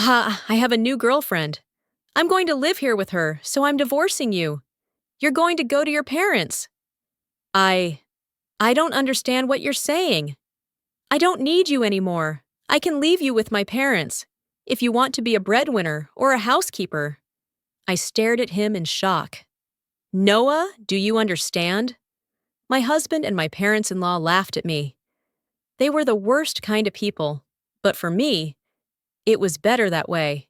I have a new girlfriend. I'm going to live here with her, so I'm divorcing you. You're going to go to your parents. I. I don't understand what you're saying. I don't need you anymore. I can leave you with my parents, if you want to be a breadwinner or a housekeeper. I stared at him in shock. Noah, do you understand? My husband and my parents-in-law laughed at me. They were the worst kind of people, but for me, it was better that way.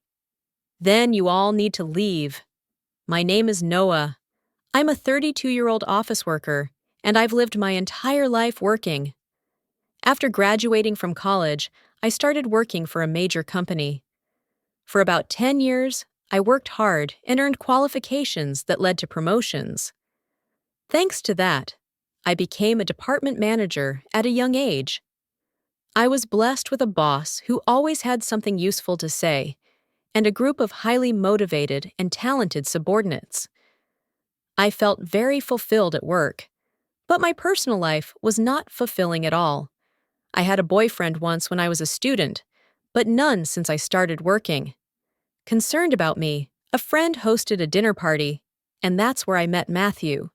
Then you all need to leave. My name is Noah. I'm a 32-year-old office worker, and I've lived my entire life working. After graduating from college, I started working for a major company. For about 10 years, I worked hard and earned qualifications that led to promotions. Thanks to that, I became a department manager at a young age. I was blessed with a boss who always had something useful to say, and a group of highly motivated and talented subordinates. I felt very fulfilled at work, but my personal life was not fulfilling at all. I had a boyfriend once when I was a student, but none since I started working. Concerned about me, a friend hosted a dinner party, and that's where I met Matthew.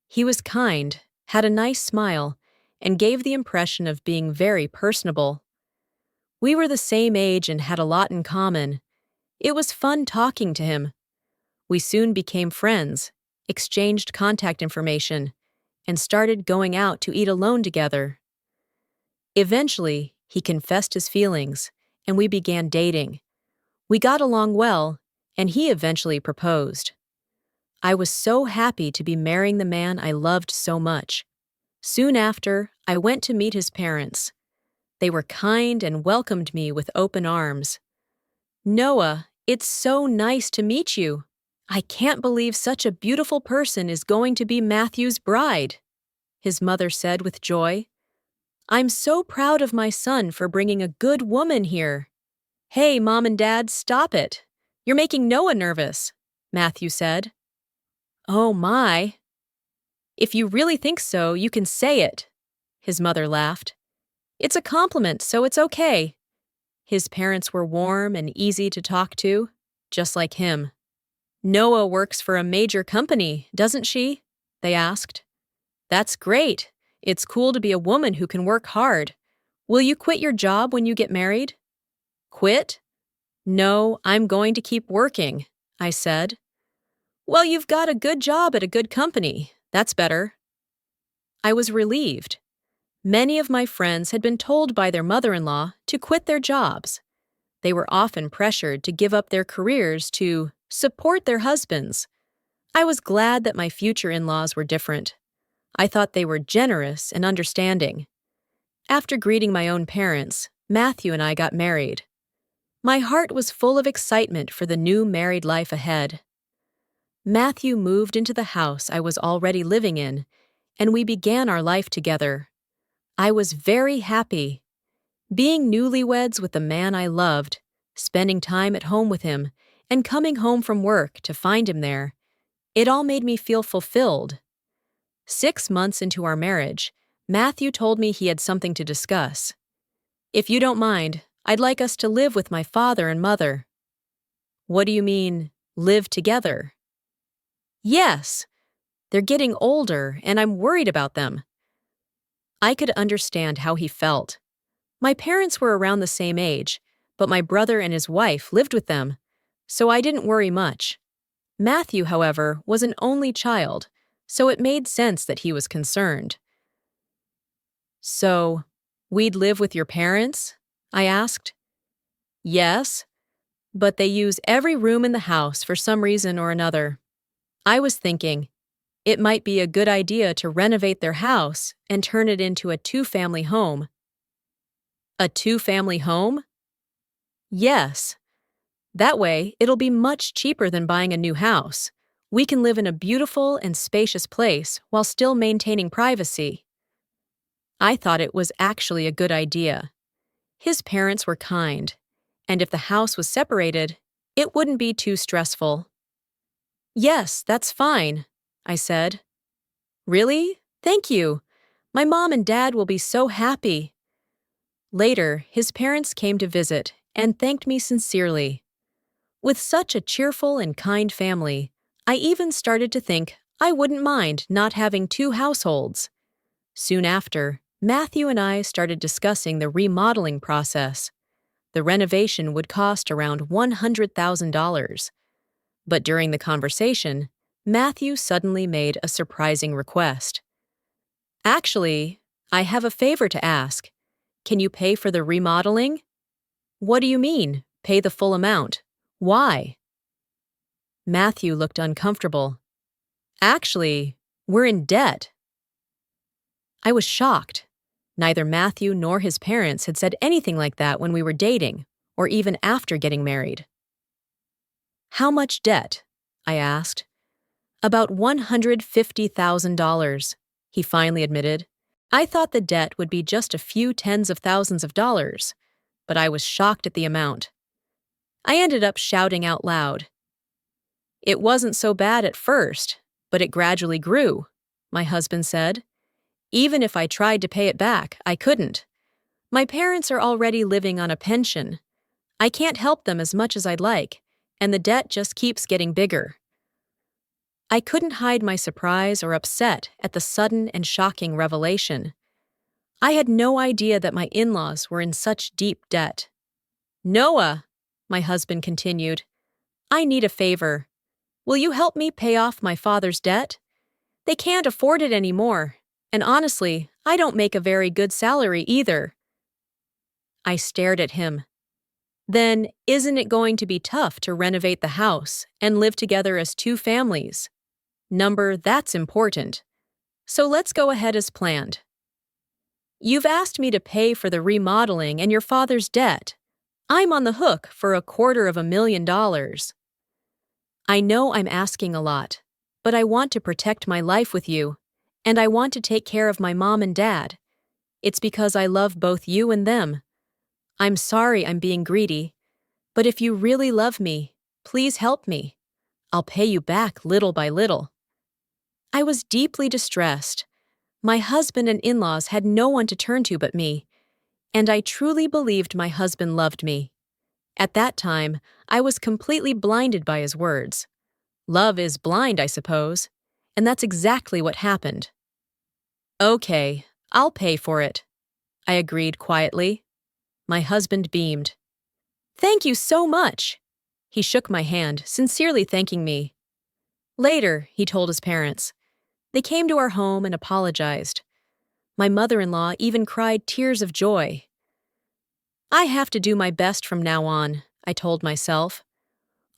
He was kind, had a nice smile, and gave the impression of being very personable. We were the same age and had a lot in common. It was fun talking to him. We soon became friends, exchanged contact information, and started going out to eat alone together. Eventually, he confessed his feelings, and we began dating. We got along well, and he eventually proposed. I was so happy to be marrying the man I loved so much. Soon after, I went to meet his parents. They were kind and welcomed me with open arms. Noah, it's so nice to meet you. I can't believe such a beautiful person is going to be Matthew's bride, his mother said with joy. I'm so proud of my son for bringing a good woman here. Hey, Mom and Dad, stop it. You're making Noah nervous, Matthew said. Oh my. If you really think so, you can say it, his mother laughed. It's a compliment, so it's okay. His parents were warm and easy to talk to, just like him. Noah works for a major company, doesn't she? They asked. That's great. It's cool to be a woman who can work hard. Will you quit your job when you get married? Quit? No, I'm going to keep working, I said. Well, you've got a good job at a good company. That's better. I was relieved. Many of my friends had been told by their mother-in-law to quit their jobs. They were often pressured to give up their careers to support their husbands. I was glad that my future in-laws were different. I thought they were generous and understanding. After greeting my own parents, Matthew and I got married. My heart was full of excitement for the new married life ahead. Matthew moved into the house I was already living in, and we began our life together. I was very happy. Being newlyweds with the man I loved, spending time at home with him, and coming home from work to find him there, it all made me feel fulfilled. 6 months into our marriage, Matthew told me he had something to discuss. If you don't mind, I'd like us to live with my father and mother. What do you mean, live together? Yes. They're getting older, and I'm worried about them. I could understand how he felt. My parents were around the same age, but my brother and his wife lived with them, so I didn't worry much. Matthew, however, was an only child, so it made sense that he was concerned. So, we'd live with your parents? I asked. Yes, but they use every room in the house for some reason or another. I was thinking, it might be a good idea to renovate their house and turn it into a 2-family home. A 2-family home? Yes. That way, it'll be much cheaper than buying a new house. We can live in a beautiful and spacious place while still maintaining privacy. I thought it was actually a good idea. His parents were kind, and if the house was separated, it wouldn't be too stressful. Yes, that's fine, I said. Really? Thank you. My mom and dad will be so happy. Later, his parents came to visit, and thanked me sincerely. With such a cheerful and kind family, I even started to think I wouldn't mind not having two households. Soon after, Matthew and I started discussing the remodeling process. The renovation would cost around $100,000. But during the conversation, Matthew suddenly made a surprising request. Actually, I have a favor to ask. Can you pay for the remodeling? What do you mean, pay the full amount? Why? Matthew looked uncomfortable. Actually, we're in debt. I was shocked. Neither Matthew nor his parents had said anything like that when we were dating, or even after getting married. How much debt? I asked. About $150,000, he finally admitted. I thought the debt would be just a few tens of thousands of dollars, but I was shocked at the amount. I ended up shouting out loud. It wasn't so bad at first, but it gradually grew, my husband said. Even if I tried to pay it back, I couldn't. My parents are already living on a pension. I can't help them as much as I'd like, and the debt just keeps getting bigger. I couldn't hide my surprise or upset at the sudden and shocking revelation. I had no idea that my in-laws were in such deep debt. Noah, my husband continued, I need a favor. Will you help me pay off my father's debt? They can't afford it anymore, and honestly, I don't make a very good salary either. I stared at him. Then, isn't it going to be tough to renovate the house and live together as two families? That's important. So let's go ahead as planned. You've asked me to pay for the remodeling and your father's debt. I'm on the hook for $250,000. I know I'm asking a lot, but I want to protect my life with you, and I want to take care of my mom and dad. It's because I love both you and them. I'm sorry I'm being greedy, but if you really love me, please help me. I'll pay you back little by little. I was deeply distressed. My husband and in-laws had no one to turn to but me, and I truly believed my husband loved me. At that time, I was completely blinded by his words. Love is blind, I suppose, and that's exactly what happened. Okay, I'll pay for it, I agreed quietly. My husband beamed. Thank you so much. He shook my hand, sincerely thanking me. Later, he told his parents. They came to our home and apologized. My mother-in-law even cried tears of joy. I have to do my best from now on, I told myself.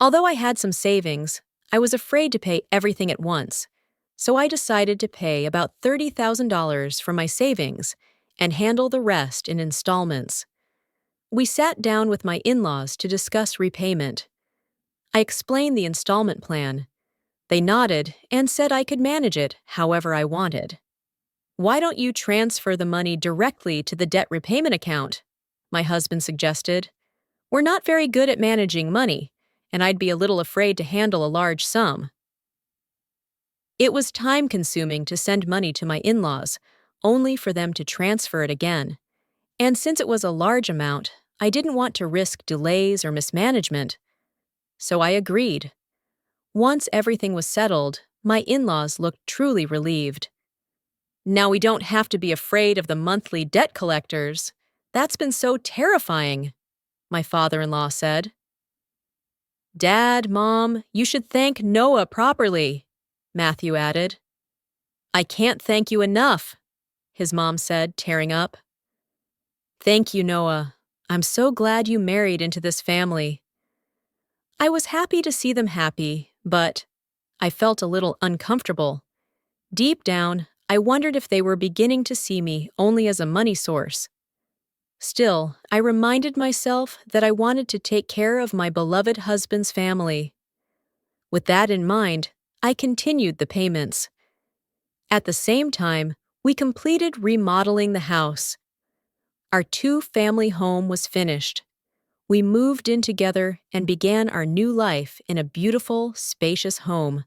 Although I had some savings, I was afraid to pay everything at once, so I decided to pay about $30,000 from my savings and handle the rest in installments. We sat down with my in-laws to discuss repayment. I explained the installment plan. They nodded and said I could manage it however I wanted. Why don't you transfer the money directly to the debt repayment account? My husband suggested. We're not very good at managing money, and I'd be a little afraid to handle a large sum. It was time-consuming to send money to my in-laws, only for them to transfer it again. And since it was a large amount, I didn't want to risk delays or mismanagement. So I agreed. Once everything was settled, my in-laws looked truly relieved. Now we don't have to be afraid of the monthly debt collectors. That's been so terrifying, my father-in-law said. Dad, Mom, you should thank Noah properly, Matthew added. I can't thank you enough, his mom said, tearing up. Thank you, Noah. I'm so glad you married into this family. I was happy to see them happy, but I felt a little uncomfortable. Deep down, I wondered if they were beginning to see me only as a money source. Still, I reminded myself that I wanted to take care of my beloved husband's family. With that in mind, I continued the payments. At the same time, we completed remodeling the house. Our two-family home was finished. We moved in together and began our new life in a beautiful, spacious home.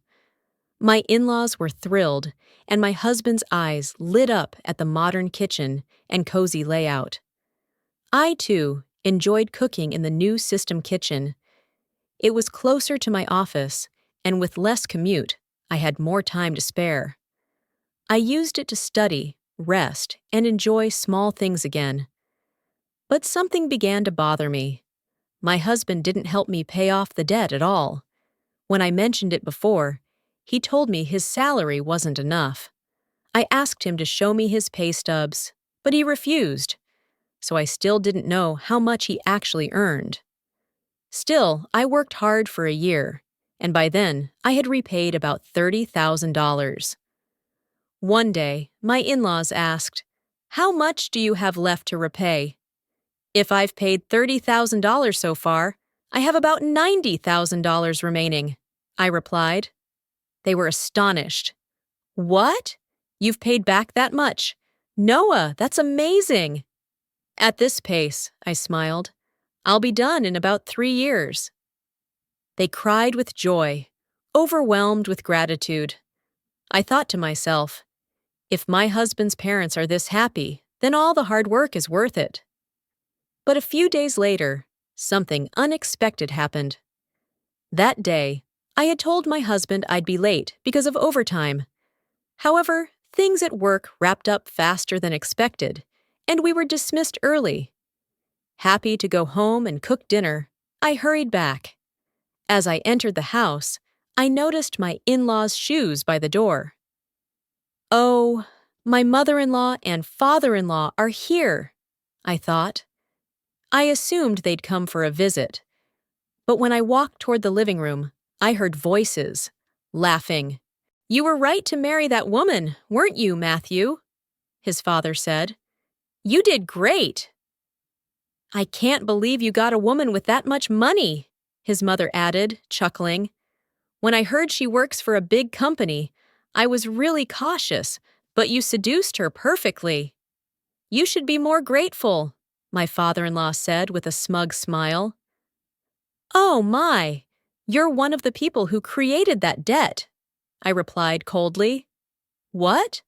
My in-laws were thrilled, and my husband's eyes lit up at the modern kitchen and cozy layout. I, too, enjoyed cooking in the new system kitchen. It was closer to my office, and with less commute, I had more time to spare. I used it to study, rest, and enjoy small things again. But something began to bother me. My husband didn't help me pay off the debt at all. When I mentioned it before, he told me his salary wasn't enough. I asked him to show me his pay stubs, but he refused, so I still didn't know how much he actually earned. Still, I worked hard for a year, and by then I had repaid about $30,000. One day, my in-laws asked, "How much do you have left to repay?" "If I've paid $30,000 so far, I have about $90,000 remaining," I replied. They were astonished. "What? You've paid back that much? Noah, that's amazing!" "At this pace," I smiled, "I'll be done in about 3 years." They cried with joy, overwhelmed with gratitude. I thought to myself, if my husband's parents are this happy, then all the hard work is worth it. But a few days later, something unexpected happened. That day, I had told my husband I'd be late because of overtime. However, things at work wrapped up faster than expected, and we were dismissed early. Happy to go home and cook dinner, I hurried back. As I entered the house, I noticed my in-laws' shoes by the door. "Oh, my mother-in-law and father-in-law are here," I thought. I assumed they'd come for a visit. But when I walked toward the living room, I heard voices, laughing. "You were right to marry that woman, weren't you, Matthew?" his father said. "You did great." "I can't believe you got a woman with that much money," his mother added, chuckling. "When I heard she works for a big company, I was really cautious, but you seduced her perfectly." "You should be more grateful," my father-in-law said with a smug smile. "Oh my, you're one of the people who created that debt," I replied coldly. "What?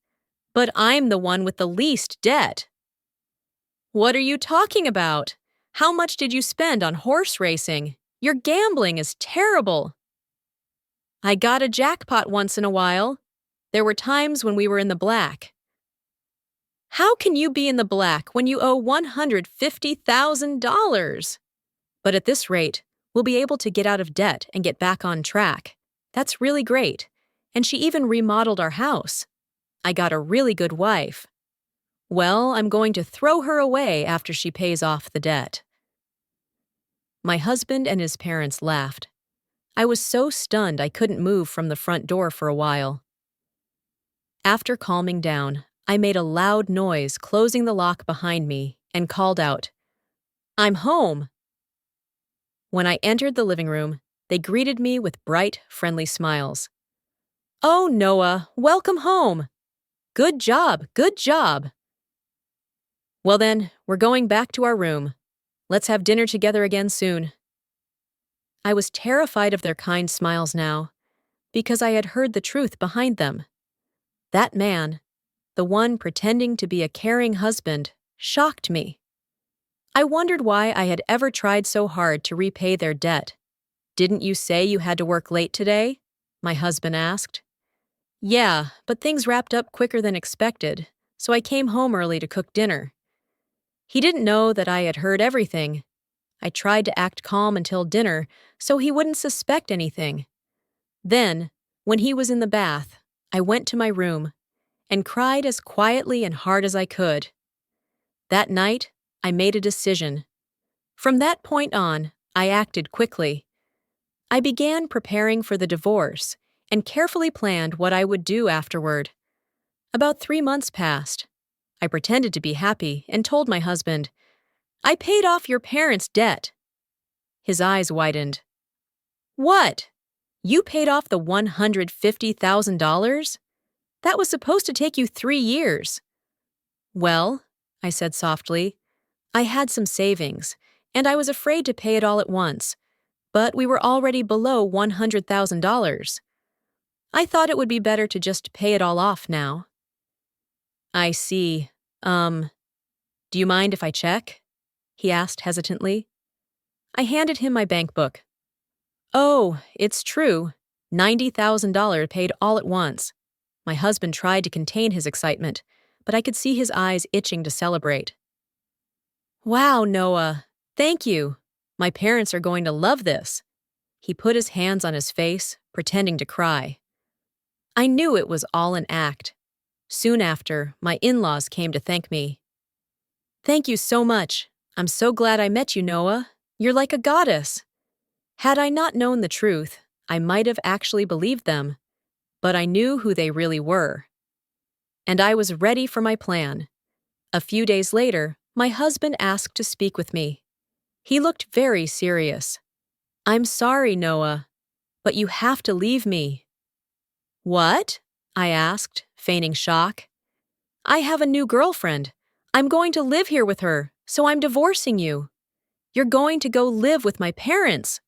But I'm the one with the least debt." "What are you talking about? How much did you spend on horse racing? Your gambling is terrible." "I got a jackpot once in a while. There were times when we were in the black." "How can you be in the black when you owe $150,000? But at this rate, we'll be able to get out of debt and get back on track. That's really great. And she even remodeled our house. I got a really good wife. Well, I'm going to throw her away after she pays off the debt." My husband and his parents laughed. I was so stunned I couldn't move from the front door for a while. After calming down, I made a loud noise closing the lock behind me and called out, "I'm home." When I entered the living room, they greeted me with bright, friendly smiles. "Oh, Noah, welcome home. Good job, good job." "Well then, we're going back to our room. Let's have dinner together again soon." I was terrified of their kind smiles now, because I had heard the truth behind them. That man, the one pretending to be a caring husband, shocked me. I wondered why I had ever tried so hard to repay their debt. "Didn't you say you had to work late today?" my husband asked. "Yeah, but things wrapped up quicker than expected, so I came home early to cook dinner." He didn't know that I had heard everything. I tried to act calm until dinner so he wouldn't suspect anything. Then, when he was in the bath, I went to my room and cried as quietly and hard as I could. That night, I made a decision. From that point on, I acted quickly. I began preparing for the divorce and carefully planned what I would do afterward. About 3 months passed. I pretended to be happy and told my husband, "I paid off your parents' debt." His eyes widened. "What? You paid off the $150,000? That was supposed to take you 3 years." "Well," I said softly, "I had some savings, and I was afraid to pay it all at once, but we were already below $100,000. I thought it would be better to just pay it all off now." "I see. Do you mind if I check?" he asked hesitantly. I handed him my bank book. Oh, it's true. $90,000 paid all at once. My husband tried to contain his excitement, but I could see his eyes itching to celebrate. Wow, Noah. Thank you. My parents are going to love this. He put his hands on his face, pretending to cry. I knew it was all an act. Soon after, my in-laws came to thank me. Thank you so much. I'm so glad I met you, Noah. You're like a goddess. Had I not known the truth, I might have actually believed them, but I knew who they really were. And I was ready for my plan. A few days later, my husband asked to speak with me. He looked very serious. I'm sorry, Noah, but you have to leave me. What? I asked, feigning shock. I have a new girlfriend. I'm going to live here with her, so I'm divorcing you. You're going to go live with my parents.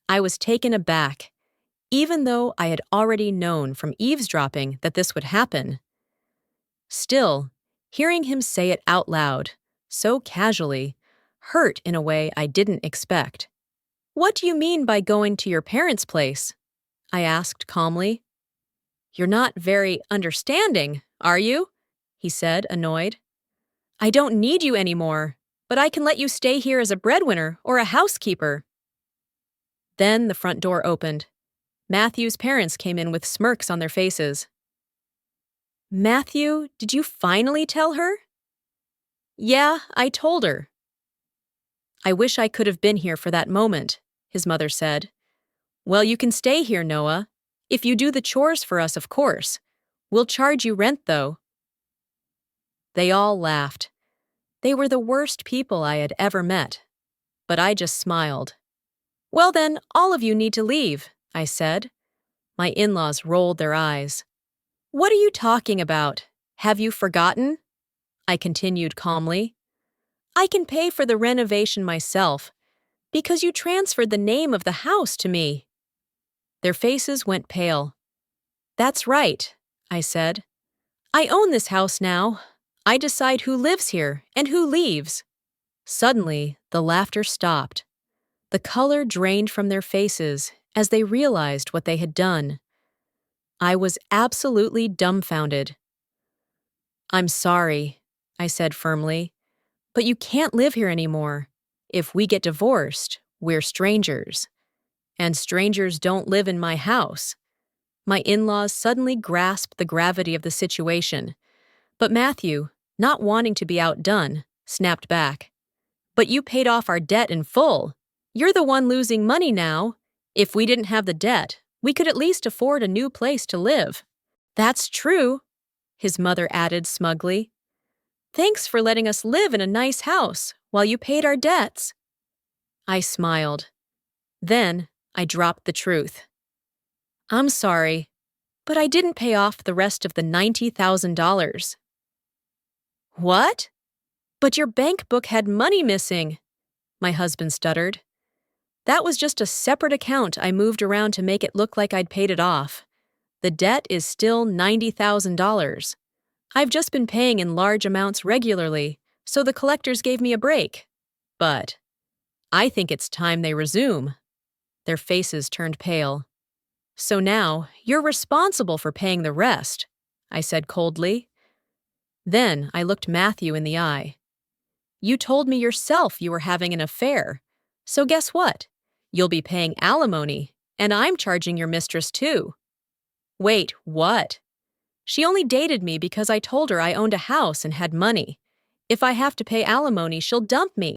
I was taken aback, even though I had already known from eavesdropping that this would happen. Still, hearing him say it out loud, so casually, hurt in a way I didn't expect. What do you mean by going to your parents' place? I asked calmly. You're not very understanding, are you? He said, annoyed. I don't need you anymore, but I can let you stay here as a breadwinner or a housekeeper. Then the front door opened. Matthew's parents came in with smirks on their faces. Matthew, did you finally tell her? Yeah, I told her. I wish I could have been here for that moment, his mother said. Well, you can stay here, Noah. If you do the chores for us, of course. We'll charge you rent, though. They all laughed. They were the worst people I had ever met. But I just smiled. Well then, all of you need to leave, I said. My in-laws rolled their eyes. What are you talking about? Have you forgotten? I continued calmly. I can pay for the renovation myself, because you transferred the name of the house to me. Their faces went pale. That's right, I said. I own this house now. I decide who lives here and who leaves. Suddenly, the laughter stopped. The color drained from their faces as they realized what they had done. I was absolutely dumbfounded. I'm sorry, I said firmly, but you can't live here anymore. If we get divorced, we're strangers. And strangers don't live in my house. My in-laws suddenly grasped the gravity of the situation, but Matthew, not wanting to be outdone, snapped back. But you paid off our debt in full. You're the one losing money now. If we didn't have the debt, we could at least afford a new place to live. That's true, his mother added smugly. Thanks for letting us live in a nice house while you paid our debts. I smiled. Then I dropped the truth. I'm sorry, but I didn't pay off the rest of the $90,000. What? But your bank book had money missing, my husband stuttered. That was just a separate account I moved around to make it look like I'd paid it off. The debt is still $90,000. I've just been paying in large amounts regularly, so the collectors gave me a break. But I think it's time they resume. Their faces turned pale. So now, you're responsible for paying the rest, I said coldly. Then I looked Matthew in the eye. You told me yourself you were having an affair. So guess what? You'll be paying alimony, and I'm charging your mistress too. Wait, what? She only dated me because I told her I owned a house and had money. If I have to pay alimony, she'll dump me.